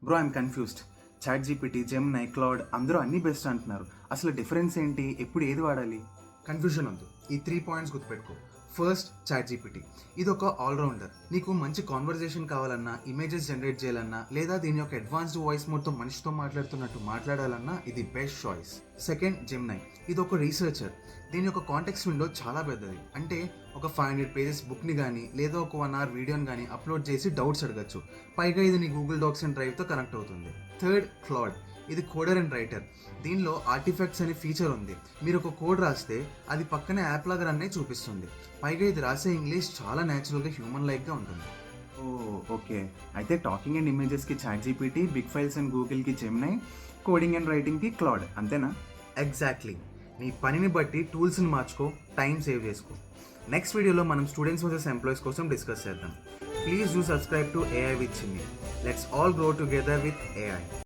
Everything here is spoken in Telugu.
Bro I'm confused. ChatGPT, Gemini, Claude అందరూ అన్నీ బెస్ట్ అంటున్నారు. అసలు డిఫరెన్స్ ఏంటి? ఎప్పుడు ఏది వాడాలి? కన్ఫ్యూజన్ వద్దు. ఈ 3 పాయింట్స్ గుర్తుపెట్టుకో. First, ChatGPT. ఇది ఒక ఆల్రౌండర్. నీకు మంచి కాన్వర్జేషన్ కావాలన్నా, ఇమేజెస్ జనరేట్ చేయాలన్నా, లేదా దీని యొక్క అడ్వాన్స్డ్ వాయిస్ మోడ్తో మనిషితో మాట్లాడుతున్నట్టు మాట్లాడాలన్నా ఇది బెస్ట్ చాయిస్. Second, Gemini. ఇది ఒక రీసెర్చర్. దీని యొక్క కాంటెక్స్ట్ విండో చాలా పెద్దది. అంటే ఒక 500 పేజెస్ బుక్ని కానీ లేదా ఒక 1 hour వీడియోని కానీ అప్లోడ్ చేసి డౌట్స్ అడగచ్చు. పైగా ఇది నీ గూగుల్ డాక్స్ అండ్ డ్రైవ్తో కనెక్ట్ అవుతుంది. Third, cloud. ఇది కోడర్ అండ్ రైటర్. దీనిలో ఆర్టిఫాక్ట్స్ అనే ఫీచర్ ఉంది. మీరు ఒక కోడ్ రాస్తే అది పక్కనే యాప్ లాగా రన్నే చూపిస్తుంది. పైగా ఇది రాసే ఇంగ్లీష్ చాలా న్యాచురల్గా హ్యూమన్ లైక్గా ఉంటుంది. Oh okay. అయితే టాకింగ్ అండ్ ఇమేజెస్కి chat GPT, big files and గూగుల్కి జెమినై, కోడింగ్ అండ్ రైటింగ్కి క్లౌడ్, అంతేనా? ఎగ్జాక్ట్లీ. నీ పనిని బట్టి టూల్స్ని మార్చుకో, టైం సేవ్ చేసుకో. నెక్స్ట్ వీడియోలో మనం స్టూడెంట్స్ వర్సెస్ ఎంప్లాయీస్ కోసం డిస్కస్ చేద్దాం. Please do subscribe to AI with Chinni. Let's all grow together with AI.